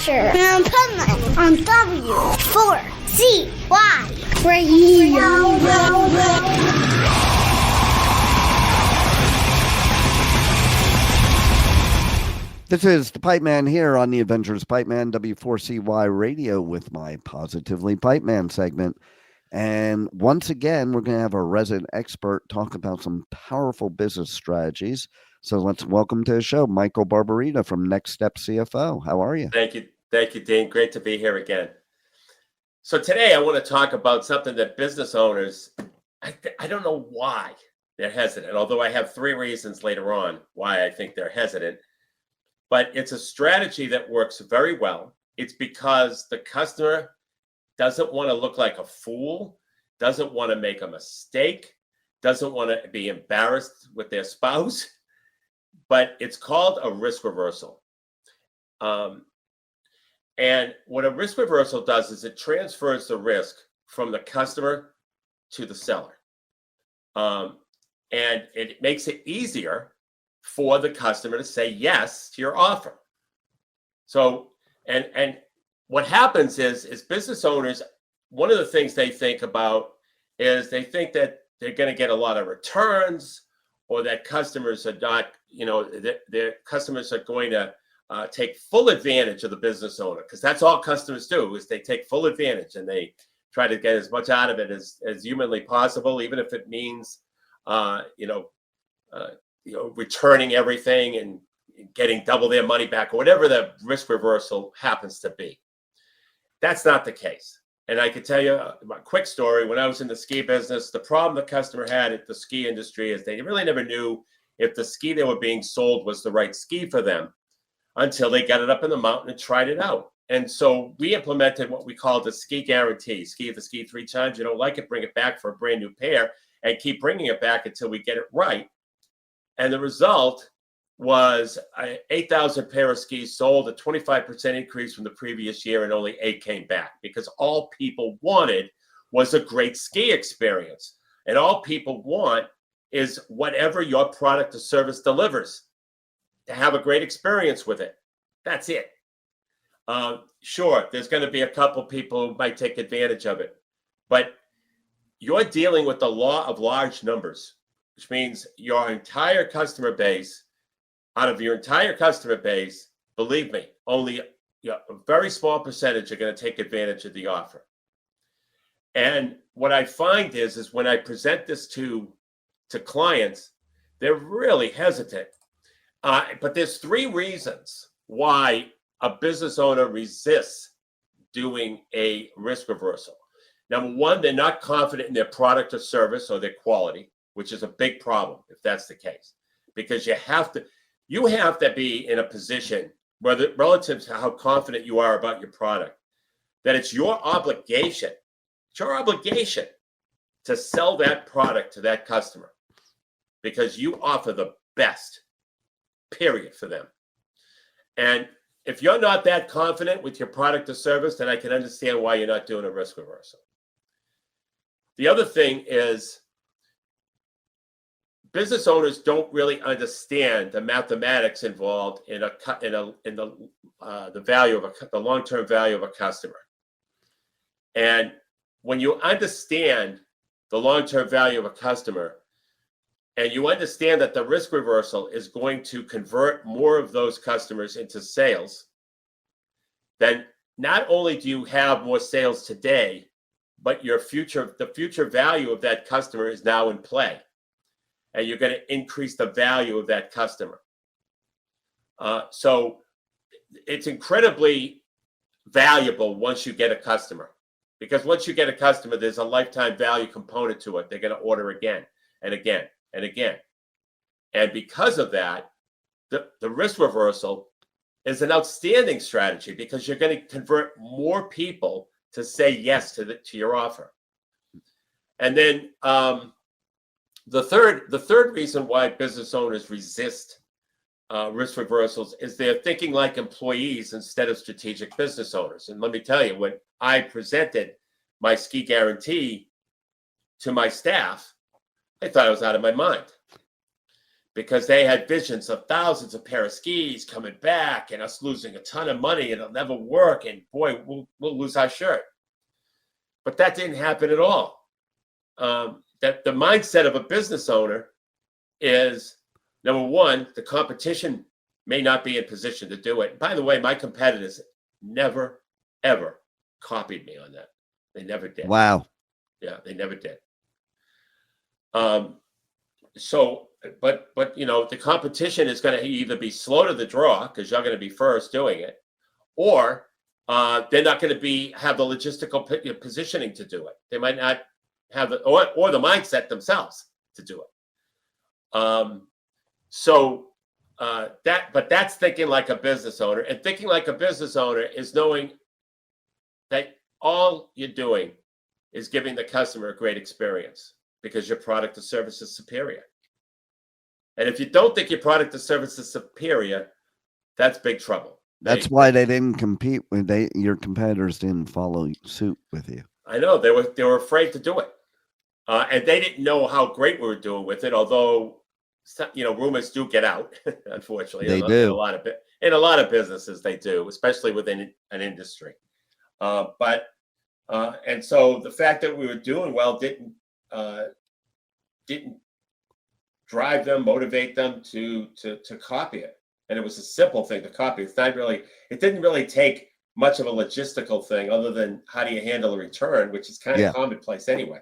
Adventures of Pipeman on W4CY Radio. This is the Pipeman here on the Adventures of Pipeman, W4CY Radio, with my Positively Pipeman segment. And once again, we're going to have our resident expert talk about some powerful business strategies. So let's welcome to the show, Michael Barbarita from Next Step CFO. How are you? Thank you, Dean. Great to be here again. So today I want to talk about something that business owners, I don't know why they're hesitant, although I have 3 reasons later on why I think they're hesitant. But it's a strategy that works very well. It's because the customer doesn't want to look like a fool, doesn't want to make a mistake, doesn't want to be embarrassed with their spouse, but it's called a risk reversal. And what a risk reversal does is it transfers the risk from the customer to the seller. And it makes it easier for the customer to say yes to your offer. So, and what happens is business owners, one of the things they think about is they think that they're going to get a lot of returns, or that customers are not, their customers are going to take full advantage of the business owner, because that's all customers do, is they take full advantage and they try to get as much out of it as humanly possible, even if it means, returning everything and getting double their money back, or whatever the risk reversal happens to be. That's not the case. And I could tell you a quick story. When I was in the ski business, the problem the customer had at the ski industry is they really never knew if the ski they were being sold was the right ski for them until they got it up in the mountain and tried it out. And so we implemented what we called a ski guarantee. Ski the ski 3 times. You don't like it, bring it back for a brand new pair, and keep bringing it back until we get it right. And the result was 8,000 pair of skis sold, a 25% increase from the previous year, and only 8 came back, because all people wanted was a great ski experience. And all people want is whatever your product or service delivers, to have a great experience with it. That's it. Sure, there's going to be a couple people who might take advantage of it, but you're dealing with the law of large numbers, which means your entire customer base, out of your entire customer base, believe me, only a very small percentage are going to take advantage of the offer. And what I find is when I present this to clients, they're really hesitant. But there's 3 reasons why a business owner resists doing a risk reversal. Number 1, they're not confident in their product or service or their quality, which is a big problem if that's the case, because you have to be in a position where, relative to how confident you are about your product, that it's your obligation to sell that product to that customer, because you offer the best, period, for them. And if you're not that confident with your product or service, then I can understand why you're not doing a risk reversal. The other thing is, business owners don't really understand the mathematics involved in the value of the long-term value of a customer. And when you understand the long-term value of a customer, and you understand that the risk reversal is going to convert more of those customers into sales, then not only do you have more sales today, but the future value of that customer is now in play. And you're going to increase the value of that customer. So it's incredibly valuable once you get a customer, because once you get a customer, there's a lifetime value component to it. They're going to order again and again and again. And because of that, the risk reversal is an outstanding strategy, because you're going to convert more people to say yes to your offer. And then the third reason why business owners resist risk reversals is they're thinking like employees instead of strategic business owners. And let me tell you, when I presented my ski guarantee to my staff, I thought I was out of my mind, because they had visions of thousands of pair of skis coming back and us losing a ton of money and it'll never work. And boy, we'll lose our shirt. But that didn't happen at all. That the mindset of a business owner is, number one, the competition may not be in position to do it. By the way, my competitors never, ever copied me on that. They never did. Wow. Yeah, they never did. So, but the competition is going to either be slow to the draw because you're going to be first doing it, or they're not going to have the logistical positioning to do it. They might not have the or the mindset themselves to do it. But that's thinking like a business owner, and thinking like a business owner is knowing that all you're doing is giving the customer a great experience because your product or service is superior. And if you don't think your product or service is superior, that's big trouble. That's why they didn't compete with your competitors didn't follow suit with you. I know they were afraid to do it. And they didn't know how great we were doing with it, although rumors do get out, unfortunately. They do. In a lot of businesses they do, especially within an industry. And so the fact that we were doing well didn't drive them, motivate them to copy it. And it was a simple thing to copy. It didn't really take much of a logistical thing other than how do you handle a return, which is kind of commonplace anyway.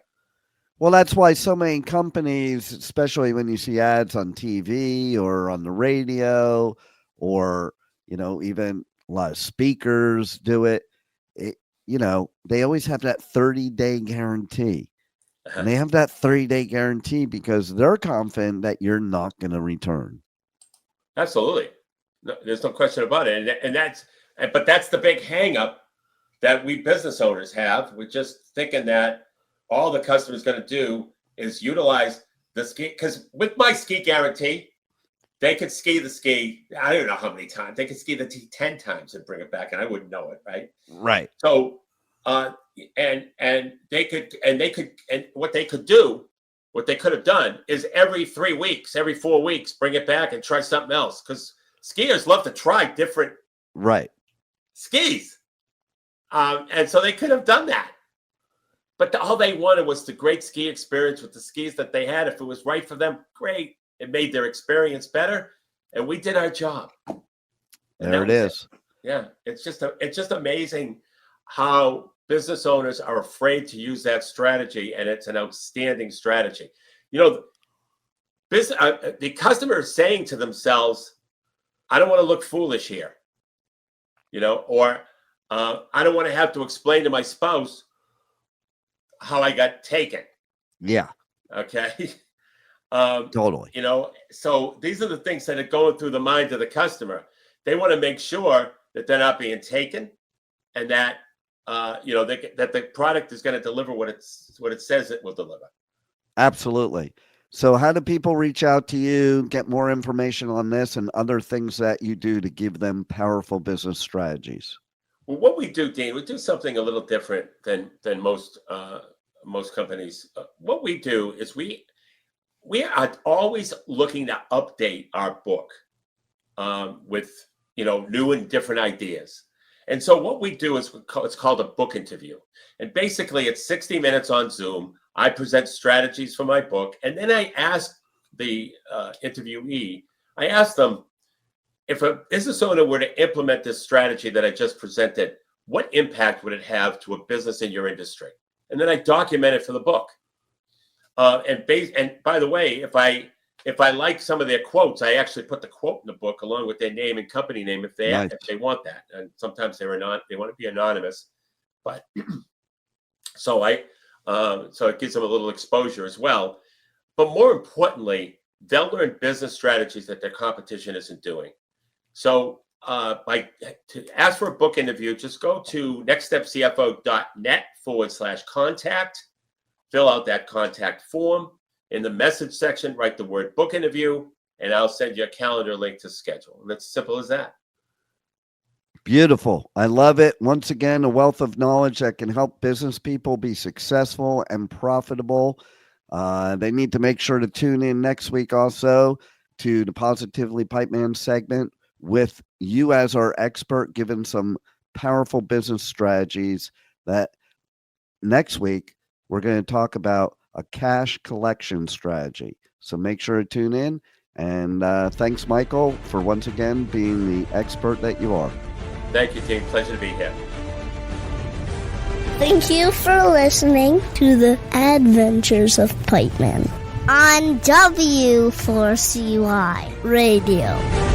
Well, that's why so many companies, especially when you see ads on TV or on the radio, or, even a lot of speakers do it, they always have that 30-day guarantee. And they have that 30-day guarantee because they're confident that you're not going to return. Absolutely. No, there's no question about it. But that's the big hang up that we business owners have. We're just thinking that all the customer's going to do is utilize the ski. Because with my ski guarantee, they could ski the ski, I don't know how many times. They could ski the T 10 times and bring it back, and I wouldn't know it, right? Right. So, and what they could do, what they could have done is every 3 weeks, every 4 weeks, bring it back and try something else. Because skiers love to try different skis. And so they could have done that. But all they wanted was the great ski experience with the skis that they had. If it was right for them, great. It made their experience better. And we did our job. There it is. Yeah. It's just amazing how business owners are afraid to use that strategy. And it's an outstanding strategy. The customer is saying to themselves, I don't want to look foolish here, or I don't want to have to explain to my spouse how I got taken. Yeah. Okay. Totally. So these are the things that are going through the mind of the customer. They want to make sure that they're not being taken, and that that the product is going to deliver what it says it will deliver. Absolutely. So how do people reach out to you, get more information on this and other things that you do to give them powerful business strategies? Well, what we do, Dean, we do something a little different than most companies. What we do is we are always looking to update our book with new and different ideas. And so what we do is it's called a book interview. And basically it's 60 minutes on Zoom. I present strategies for my book. And then I ask the interviewee, I ask them, if a business owner were to implement this strategy that I just presented, what impact would it have to a business in your industry? And then I document it for the book. And by the way, if I like some of their quotes, I actually put the quote in the book along with their name and company name if they want that. And sometimes they want to be anonymous, but so it gives them a little exposure as well. But more importantly, they'll learn business strategies that their competition isn't doing. So to ask for a book interview, just go to nextstepcfo.net/contact, fill out that contact form. In the message section, write the word book interview, and I'll send you a calendar link to schedule. And it's simple as that. Beautiful. I love it. Once again, a wealth of knowledge that can help business people be successful and profitable. They need to make sure to tune in next week also to the Positively Pipeman segment with you as our expert, giving some powerful business strategies that next week we're going to talk about a cash collection strategy. So make sure to tune in. And thanks, Michael, for once again being the expert that you are. Thank you, team. Pleasure to be here. Thank you for listening to the Adventures of Pipeman on W4CY Radio.